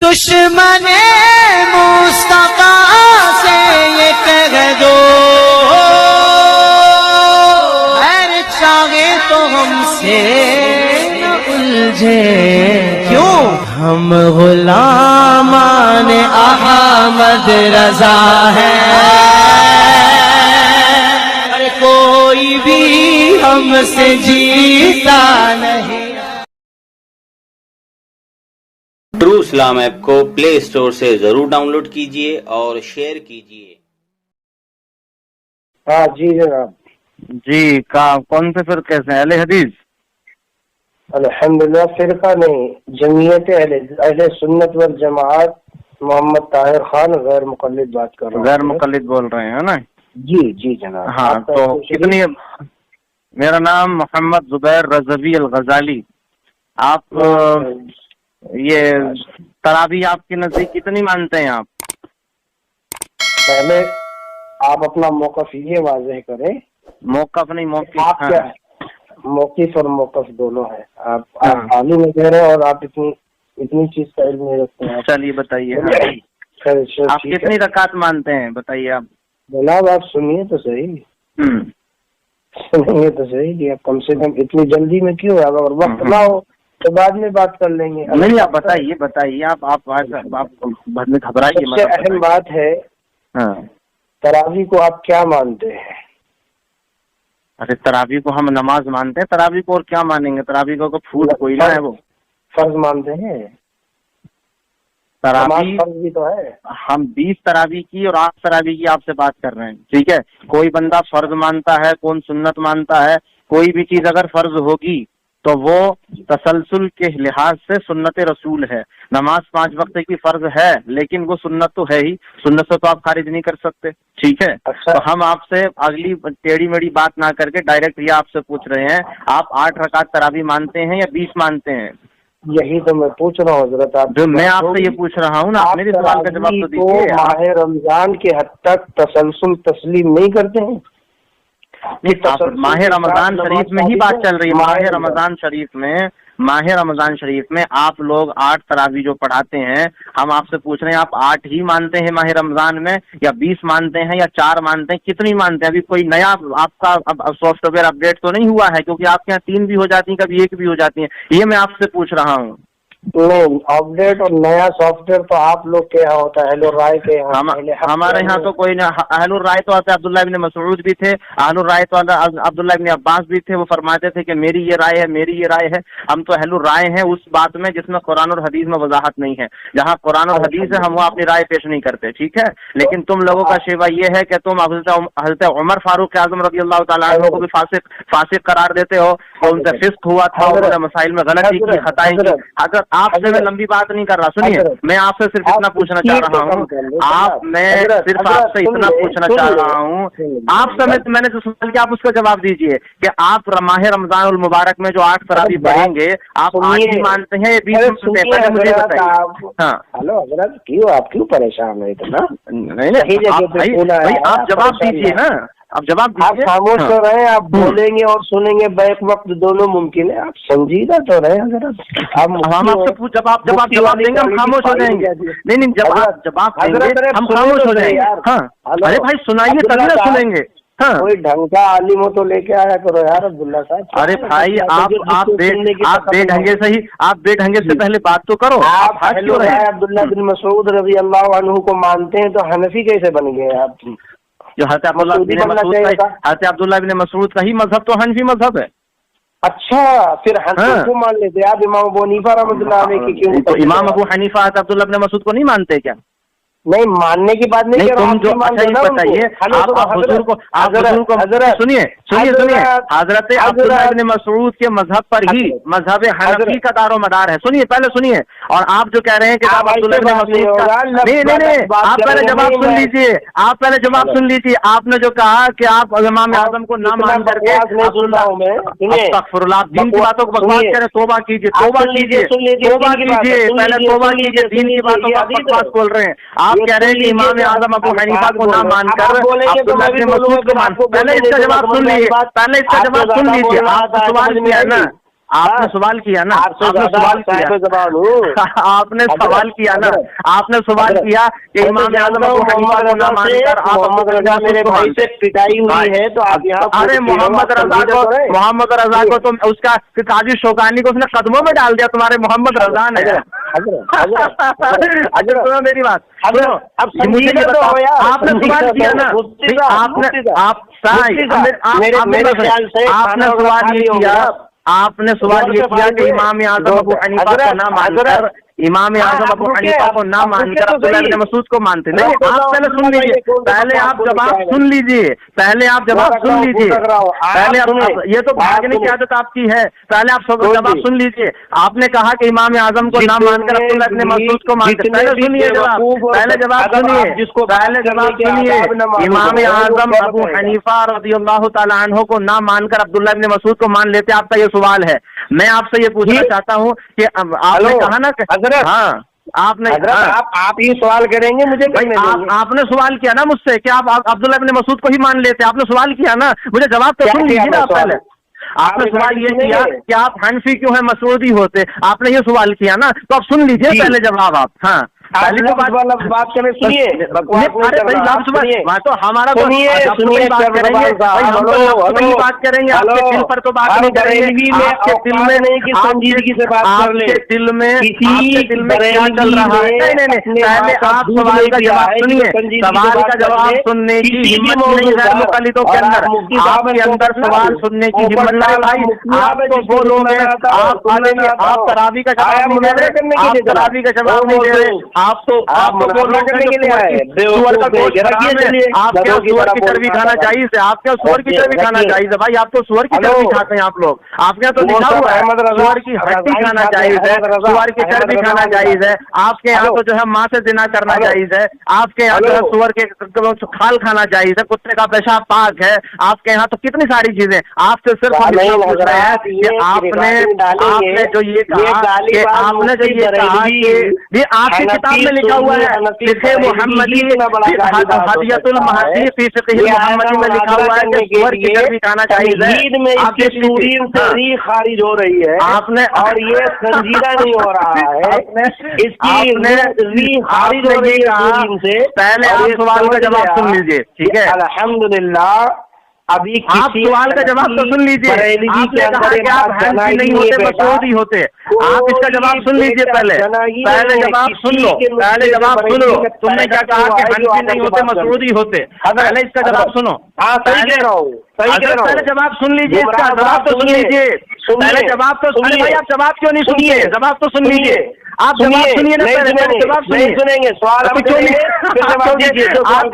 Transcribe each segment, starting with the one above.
دشمن مصطفیٰ سے یہ کہہ دو خیر چاہے تو ہم سے نہ الجھے، کیوں ہم غلامان احمد رضا ہیں، کوئی بھی ہم سے جیتا نہیں۔ ٹرو اسلام ایپ کو پلے اسٹور سے ضرور ڈاؤن لوڈ کیجیے اور شیئر کیجیے۔ ہاں جی جناب جی کون سے فرقے سے؟ اہل حدیث؟ الحمدللہ فرقہ نہیں، جمعیت اہل سنت والجماعت، محمد طاہر خان غیر مقلد بات کر رہا ہوں۔ غیر مقلد بول رہے ہیں نا؟ جی جی جناب۔ ہاں تو کتنی؟ میرا نام محمد زبیر رضوی الغزالی۔ آپ یہ تراویح آپ کے نزدیک کتنی مانتے ہیں آپ؟ پہلے آپ اپنا موقف یہ واضح کریں۔ موقف نہیں، موقف۔ آپ کیا ہے؟ موقف اور موقف دونوں ہے۔ آپ عالم کہہ رہے ہیں اور آپ اتنی چیز کا علم نہیں رکھتے ہیں۔ چلیے بتائیے، آپ کتنی رکعت مانتے ہیں بتائیے آپ؟ جناب آپ سنیے تو صحیح، سنیں گے تو صحیح کہ آپ کم سے کم اتنی جلدی میں کیوں؟ اگر وقت نہ ہو تو بعد میں بات کر لیں گے۔ نہیں آپ بتائیے آپ گھبرائیے۔ سب سے اہم بات ہے تراویح کو آپ کیا مانتے ہیں؟ ارے تراویح کو ہم نماز مانتے ہیں، تراویح کو اور کیا مانیں گے؟ تراویح کو پھول کوئی نہ ہے، وہ فرض مانتے ہیں۔ تراویح فرض بھی تو ہے۔ ہم 20 تراویح کی اور 8 تراویح کی آپ سے بات کر رہے ہیں، ٹھیک ہے؟ کوئی بندہ فرض مانتا ہے، کون سنت مانتا ہے۔ کوئی بھی چیز اگر فرض ہوگی تو وہ تسلسل کے لحاظ سے سنت رسول ہے۔ نماز 5 وقت کی فرض ہے لیکن وہ سنت تو ہے ہی، سنت سے تو آپ خارج نہیں کر سکتے، ٹھیک ہے؟ تو ہم آپ سے اگلی ٹیڑھی میڑھی بات نہ کر کے ڈائریکٹ یہ آپ سے پوچھ رہے ہیں، آپ 8 رکعت تراویح مانتے ہیں یا 20 مانتے ہیں؟ یہی تو میں پوچھ رہا ہوں حضرت۔ میں آپ سے یہ پوچھ رہا ہوں نا، آپ میرے سوال کا جواب تو دیجیے۔ ماہ رمضان کے حد تک تسلسل تسلیم نہیں کرتے ہیں؟ ماہ رمضان شریف میں ہی بات چل رہی ہے۔ ماہ رمضان شریف میں آپ لوگ 8 تراویح جو پڑھاتے ہیں، ہم آپ سے پوچھ رہے ہیں آپ 8 ہی مانتے ہیں ماہ رمضان میں یا 20 مانتے ہیں یا 4 مانتے ہیں؟ کتنی مانتے ہیں؟ ابھی کوئی نیا آپ کا سافٹ ویئر اپڈیٹ تو نہیں ہوا ہے؟ کیونکہ آپ کے یہاں 3 بھی ہو جاتی ہیں، کبھی 1 بھی ہو جاتی ہیں، یہ میں آپ سے پوچھ رہا ہوں۔ نہیں، اپڈیٹ اور نیا سافٹ ویئر تو آپ لوگ کے یہاں ہوتا ہے، اہل الرائے کے یہاں۔ ہمارے یہاں تو کوئی نہ۔ اہل الرائے تو عبداللہ ابن مسعود بھی تھے، اہل الرائے تو عبداللہ ابن عباس بھی تھے، وہ فرماتے تھے کہ میری یہ رائے ہے، میری یہ رائے ہے۔ ہم تو اہل الرائے ہیں اس بات میں جس میں قرآن اور حدیث میں وضاحت نہیں ہے۔ جہاں قرآن اور حدیث ہے ہم وہ اپنی رائے پیش نہیں کرتے، ٹھیک ہے؟ لیکن تم لوگوں کا شیوا یہ ہے کہ تم حضرت عمر فاروق اعظم رضی اللہ تعالیٰ عنہ کو بھی فاسق قرار دیتے ہو، اور ان سے فسق ہوا تھا، انہوں نے مسائل میں غلطی کی، خطائیں کی۔ اگر آپ سے میں لمبی بات نہیں کر رہا، سنیے، میں آپ سے صرف اتنا پوچھنا چاہ رہا ہوں، میں صرف آپ سے اتنا پوچھنا چاہ رہا ہوں، آپ سے میں نے جو سوال کیا آپ اس کا جواب دیجیے کہ آپ ماہ رمضان المبارک میں جو 8 تراویح پڑھیں گے، آپ 8 ہی مانتے ہیں یا 20 مانتے ہیں؟ پہلے مجھے بتائیے۔ ہاں ہلو حضرت، آپ کیوں پریشان ہیں اتنا؟ نہیں آپ جواب دیجیے نا، آپ جواب دیجیے۔ آپ خاموش تو رہے، آپ بولیں گے اور سنیں گے بیک وقت دونوں ممکن ہے، آپ سنجیدہ تو رہے حضرت۔ ہم آپ سے جب آپ جواب دیں گے ہم خاموش ہو جائیں گے۔ نہیں جب آپ جواب دیں گے ہم خاموش ہو جائیں گے۔ ہاں ارے بھائی سنائیے تبھی نہ سنیں گے۔ ہاں کوئی ڈھنگ کا عالم ہو تو لے کے آیا کرو یار عبداللہ صاحب۔ ارے بھائی آپ بے ڈھنگے سے ہی، آپ بے ڈھنگے سے پہلے بات تو کرو۔ آپ عبداللہ بن مسعود رضی اللہ عنہ کو مانتے ہیں تو حنفی کیسے بن گئے آپ؟ جو حضرت عبداللہ بن مسعود کا ہی مذہب تو حنفی مذہب ہے۔ اچھا پھر حنفی کو مان لیتے آپ؟ امام ابو حنیفہ رحمۃ اللہ علیہ کی کیوں؟ تو امام ابو حنیفہ حضرت عبداللہ بن مسعود کو نہیں مانتے کیا؟ نہیں ماننے کی بات نہیں، تم جو اچھا یہ بتائیے، آپ حضور کو سنیے حضرت عبداللہ بن مسعود کے مذہب پر ہی مذہب حنفی کا دار و مدار ہے۔ سنیے پہلے سنیے، اور آپ جو کہہ رہے ہیں کہ عبداللہ بن مسعود کا نہیں، آپ پہلے جواب سن لیجیے، آپ نے جو کہا کہ آپ امام اعظم کو نہ مان کر کے استغفر اللہ، دین کی باتوں کو بکواس کریں، توبہ کیجیے، پہلے توبہ کیجیے، دین کی باتوں کو بکواس بول رہے ہیں آپ۔ کہہ رہے ہیں کہ امام اعظم ابو حنیفہ کو نہ مان کر عبداللہ بن مسعود کو مان۔ پہلے اس کا جواب سن لیجیے، آپ سوال کیا ہے نا، آپ نے سوال کیا نا، آپ نے سوال کیا، آپ نے سوال کیا نا، آپ نے سوال کیا کہ امام اعظم ابو حنیفہ کو نہ مان کر آپ محمد رضا میرے بھائی سے پٹائی ہوئی ہے تو آپ یہاں، ارے محمد رضا کو تو اس کا قاضی شوکانی کو اس نے قدموں میں ڈال دیا، تمہارے محمد رضا نے۔ اگر سنو میری بات، آپ نے سوال کیا نا، آپ نے سوال یہ کیا کہ امام اعظم ابو حنیفہ کو نہ مان کر، امام اعظم ابو حنیفہ کو نہ مان کر عبداللہ بن مسعود کو مانتے نہیں۔ آپ پہلے سن لیجیے، پہلے آپ جواب سن لیجیے، پہلے آپ جواب سن لیجیے، پہلے آپ، یہ تو بھاگنے کی عادت آپ کی ہے، پہلے آپ جواب سن لیجیے۔ آپ نے کہا کہ امام اعظم کو نہ مان کر عبداللہ بن مسعود کو مانتے، پہلے سنیے جواب، پہلے جواب سنیے، پہلے جواب سنیے۔ امام اعظم ابو حنیفہ رضی اللہ تعالیٰ عنہ کو نہ مان کر عبداللہ بن مسعود کو مان لیتے، آپ کا یہ سوال ہے۔ میں آپ سے یہ پوچھنا چاہتا ہوں کہ آپ نے کہا نا کہ ہاں آپ نے، آپ یہ سوال کریں گے مجھے، آپ نے سوال کیا نا مجھ سے کہ آپ عبداللہ بن مسعود کو ہی مان لیتے، آپ نے سوال کیا نا، مجھے جواب تو سن لیجیے نا پہلے۔ آپ نے سوال یہ کیا کہ آپ حنفی کیوں ہیں مسعودی ہوتے، آپ نے یہ سوال کیا نا، تو آپ سن لیجیے پہلے جواب آپ۔ ہاں پہلی تو بات کریں، سنیے، تو ہمارا بات کریں گے، بات کریں گے، آپ کے دل پر تو بات نہیں کریں گے، آپ کے دل میں نہیں کہ سنجیدگی سے بات کر لیں، دل میں کیا چل رہا ہے۔ نہیں، پہلے آپ سوال کا جواب سنیے، سوال کا جواب سننے کی ہمت نہیں غیر مقلدوں کے اندر، آپ کے اندر سوال سننے کی ہمت ہے بھائی، آپ تو وہ لوگ ہیں، آپ تراویح کا جواب نہیں دے رہے، آپ تراویح کا جواب نہیں دے رہے، آپ تو سور کا گوشت حرام ہے، آپ کیا سور کی چربی کھانا جائز ہے، آپ کیا سور کی چربی کھانا جائز ہے بھائی، آپ تو سور کی چربی کھاتے ہیں آپ لوگ، آپ کے یہاں تو لکھا ہوا ہے سور کی ہڈی کھانا جائز ہے، سور کی چربی کھانا جائز ہے، آپ کے یہاں تو جو ہے ماں سے زنا کرنا جائز ہے، آپ کے یہاں جو ہے سور کے کھال کھانا جائز ہے، کتے کا پیشاب پاک ہے، آپ کے یہاں تو کتنی ساری چیزیں، آپ سے صرف ہم پوچھ رہے ہیں کہ آپ نے جو یہ کہا کہ آپ نے جو یہ کہا کہ یہ آپ کی کتاب میں لکھا ہوا ہے، فقہ محمدی ہدیۃ المہدی فی فقہ محمدی میں لکھا ہوا ہے کہ سور کی چربی کھانا چاہیے، آپ کی تحریر خارج ہو رہی ہے، آپ نے، اور یہ سنجیدہ نہیں ہو رہا ہے، اس کی خارج ہو رہی ہے، پہلے آپ سوال کا جواب سن لیجیے، ٹھیک ہے، الحمدللہ۔ ابھی آپ سوال کا جواب تو سن لیجیے، آپ نے کہا کہ آپ حنفی نہیں ہوتے مسعودی ہوتے، آپ اس کا جواب سن لیجیے، پہلے جواب سن لو، پہلے جواب سن لو، تم نے کیا کہا کہ حنفی نہیں ہوتے مسعودی ہوتے، پہلے اس کا جواب سنو، پہلے جواب سن لیجیے، اس کا جواب تو سن لیجیے، پہلے جواب تو سن لیجیے، آپ جواب کیوں نہیں سنیے، جواب تو سن لیجیے، آپ جواب سنیے نا، پہلے جواب سنیں گے، سوال آپ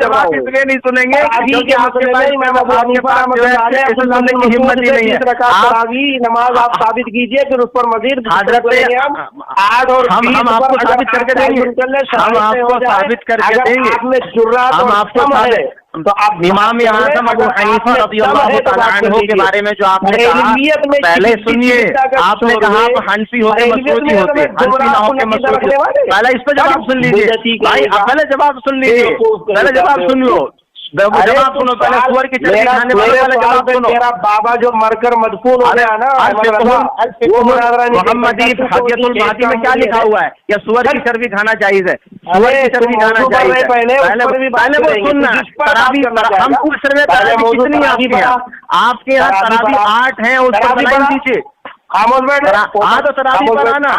جواب اس لیے نہیں سنیں گے کیونکہ آپ کے پاس نماز آپ ثابت کیجیے، پھر اس پر مزید ہم آپ کو ثابت کر کے دیں گے، ہم آپ کو ثابت کر کے دیں گے، ہم آپ کو تو آپ امام اعظم ابو حنیفہ رضی اللہ تعالیٰ عنہ کے بارے میں جو آپ نے کہا، پہلے سنیے، آپ نے کہا آپ حنفی ہوتے مسعودی ہوتے، حنفی نہ ہو کے مسعودی ہوتے، پہلے اس پہ جواب سن لیجیے بھائی، پہلے جواب سن لیجیے، پہلے جواب سن لو، جواب سنو، پہلے سور کی چربی کھانے والے جواب سنو، میرا بابا جو مر کر مدفون ہو گیا نا، محمدی ہدیۃ المہدی میں کیا لکھا ہوا ہے کہ سور کی چربی کھانا جائز ہے، سور کی چربی کھانا جائز ہے، پہلے وہ سننا، ہم پوچھ رہے ہیں کتنی آپ کے یہاں تراویح 8 ہیں، اس پر دلائل دیجیے، ہاں تو تراویح پر آنا،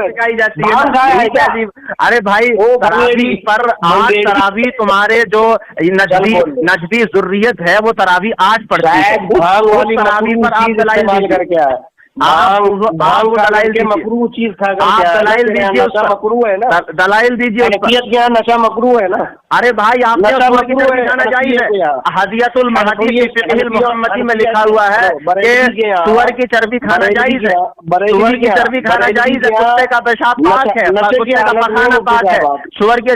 سکھائی جاتی ہے، ارے بھائی تراویح پر 8 تراویح تمہارے جو نجدی ذریت ہے وہ تراویح 8 پڑھتی ہے، تراویح پر آپ دلائل کر کے آئے، مکروہ چیز کھا کر دلائل دیجیے، مکروہ ہے نا، دلائل دیجیے، نشہ مکروہ ہے نا، ارے بھائی آپ نے سور کی چربی کھانا جائز ہے، ہدیۃ المہدی فی فقہ محمدی میں لکھا ہوا ہے کہ سور کی چربی کھانا جائز ہے، سور کی چربی کھانا جائز ہے، کتے کا پیشاب پاک ہے، کتے کا پخانہ پاک ہے، سور کا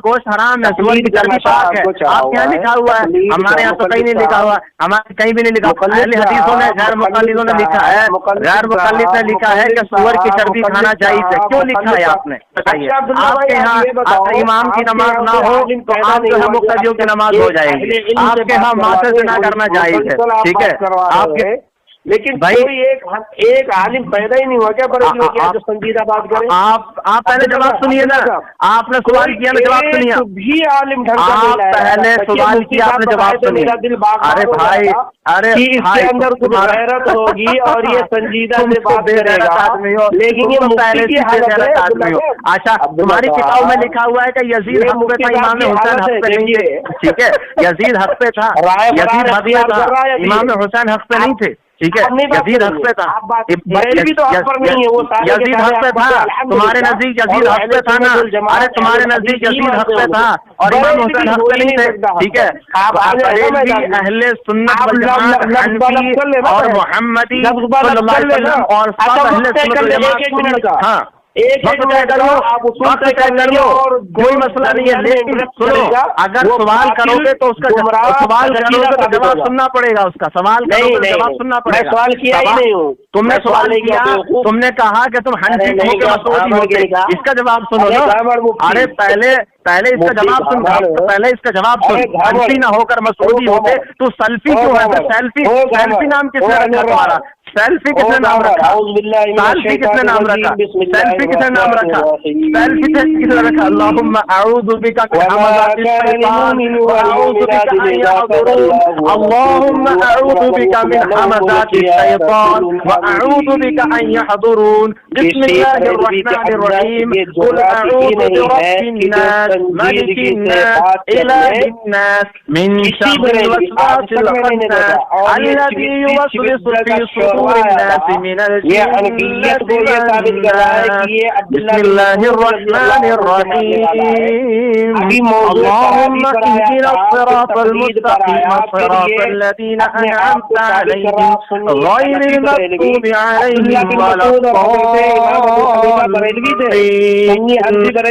گوشت حرام ہے، سور کی چربی پاک ہے، آپ کے یہاں لکھا ہوا ہے، ہمارے یہاں تو کہیں نہیں لکھا ہوا، ہمارے کہیں بھی نہیں لکھا، اہل حدیثوں نے غیر مقلدوں نے لکھا ہے، غیر مقلد نے لکھا ہے کہ سور کی چربی کھانا جائز ہے. کیوں لکھا ہے آپ نے بتائیے؟ آپ کے یہاں امام کی نماز نہ ہو تو آپ جو ہے مقتدیوں کی نماز ہو جائے گی. آپ کے یہاں ماتھے سے نہ کرنا جائز ہے. ٹھیک ہے آپ کے لیکن کوئی ایک عالم پیدا ہی نہیں ہوا کیا بڑے جو سنجیدہ بات کریں؟ آپ پہلے جواب سنیے نا. آپ نے سوال کیا نا جواب سنیے. بھی عالم آپ پہلے سوال کیا آپ نے جواب سنیے. ارے بھائی ارے اس کے اندر کچھ غیرت ہوگی اور یہ سنجیدہ سے بات کرے گا. لیکن یہ پہلے کی حالت آدمی ہو. اچھا تمہاری کتاب میں لکھا ہوا ہے کہ یزید حق پہ تھا امام حسین حق پہ نہیں تھے. ٹھیک ہے یزید حق پہ تھا یزید حق پہ تھا امام حسین حق پہ نہیں تھے. ٹھیک ہے یزید حق پہ تھا یزید حق پہ تھا. تمہارے نزدیک یزید حق پہ تھا نا. ارے تمہارے نزدیک یزید حق پہ تھا اور امام حسین حق پہ نہیں تھے. ٹھیک ہے اہل سنت والجماعت اور محمدی صلی اللہ علیہ وسلم اور سب اہل سنت والجماعت. ہاں کوئی مسئلہ نہیں ہے. لیکن سنو اگر سوال کرو گے تو اس کا سوال کرو گے تو جواب سننا پڑے گا. اس کا سوال کرو گے جواب سننا پڑے گا. سوال کیا ہی نہیں ہوں. تم نے سوال نہیں کیا. تم نے کہا کہ تم حنفی ہوتے. اس کا جواب سنو نا. ارے پہلے اس کا جواب سن. پہلے اس کا جواب سن. حنفی نہ ہو کر مسعودی ہوتے تو سلفی کیوں ہے؟ سیلفی نام کس نے رکھا تمہارا؟ سیلفی کس نے نام رکھا؟ سیلفی کس نے نام رکھا؟ سیلفی کس نے نام رکھا؟ سیلفی کس نے رکھا؟ اللہم اعوذ بک من حمزات الشیطان واعوذ بک ان یحضرون. اللہم اعوذ بک من حمزات الشیطان واعوذ بک ان یحضرون. بسم اللہ الرحمن الرحیم. قل اعوذ برب الناس ملک الناس الہ الناس من شر الوسواس الخناس الذی یوسوس فی صدور الناس من الجنة والناس. بسم اللہ الرحمن الرحیم. اللهم اهدنا الصراط المستقيم صراط الذين أنعمت عليهم غير المغضوب عليهم ولا الضالين.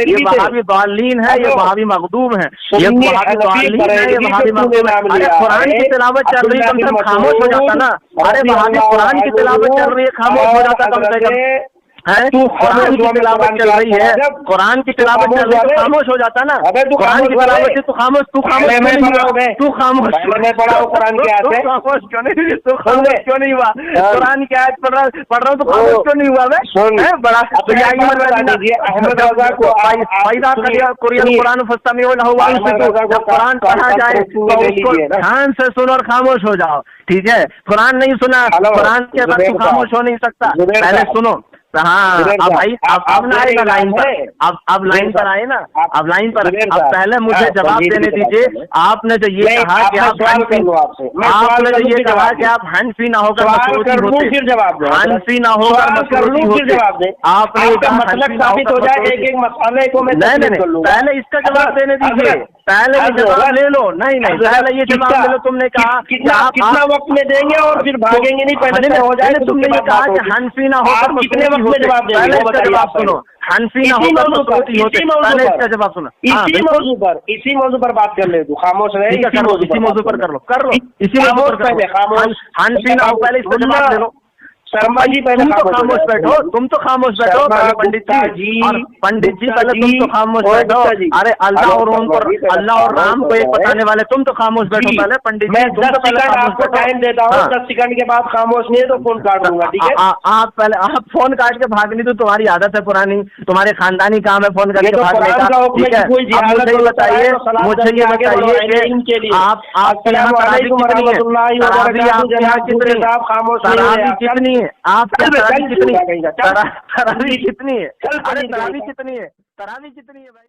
یہ وہابی ضالین ہے, یہ وہابی مغضوب ہے, یہ وہابی ضالین ہے, یہ وہابی مغضوب ہے. ارے قرآن کی تلاوت چل رہی ہے کم سے کم خاموش ہو جاتا نا. ارے وہابی قرآن کی تلاوت چل رہی ہے خاموش ہو جاتا کم سے کم. قرآن کی تلاوت چل رہی ہے, قرآن کی تلاوت چل رہی ہے تو خاموش ہو جاتا نا. قرآن کی تلاوت سے تو خاموش کیوں نہیں ہوا؟ قرآن کی آیت پڑھ رہا ہوں تو خاموش کیوں نہیں ہوا؟ میں بڑا قرآن پڑھا جائے دھیان سے سن اور خاموش ہو جاؤ. ٹھیک ہے قرآن نہیں سنا قرآن کے بعد تو خاموش ہو نہیں سکتا. پہلے سنو. ہاں اب بھائی اب نہ آئے گا لائن پر. اب لائن پر آئے نا. اب لائن پر اب پہلے مجھے جواب دینے دیجیے. آپ نے جو یہ کہا کہ آپ نے جو یہ کہا کہ آپ حنفی نہ ہو کر مسعودی ہوتے, حنفی نہ ہو کر مسعودی ہوتے, آپ نے مطلب ثابت ہو جائے ایک ایک مسئلے کو میں پہلے اس کا جواب دینے دیجیے. پہلے یہ جواب لے لو. نہیں پہلے یہ جواب لے لو. تم نے کہا کتنا وقت میں دیں گے اور پھر بھاگیں گے نہیں. پہلے ہو جائے تم نے یہ کہا کہ حنفی نہ ہو کر کتنے وقت میں جواب دیں گے؟ اس کا جواب سنو. حنفی نہ ہو کر مسعودی ہوتے. پہلے اس کا جواب سنو. اسی موضوع پر بات کر لے. تو خاموش رہے. اسی موضوع پر کر لو. اسی موضوع پر پہلے حنفی نہ ہو پہلے اس کا جواب دے لو. شرما جی پہلے تم تو خاموش بیٹھو. تم تو خاموش بیٹھو. پنڈت جی پہلے تم تو خاموش بیٹھو. ارے اللہ اور اللہ اور رام کو ایک بتانے والے تم تو خاموش بیٹھو. پہلے پنڈت میں 10 سیکنڈ آپ کو ٹائم دیتا ہوں. 10 سیکنڈ کے بعد خاموش نہیں ہے تو فون کاٹ دوں گا. ٹھیک ہے آپ پہلے آپ فون کاٹ کے بھاگنی تو تمہاری عادت ہے پرانی. تمہارے خاندانی کام ہے فون کاٹ کے بھاگنے کا. ٹھیک ہے مجھے یہ بتائیے کہ آپ کے یہاں کتنی ہے؟ آپ کی تراویح کتنی ہے؟ تراویح کتنی ہے؟ ارے تراویح کتنی ہے؟ تراویح کتنی ہے بھائی؟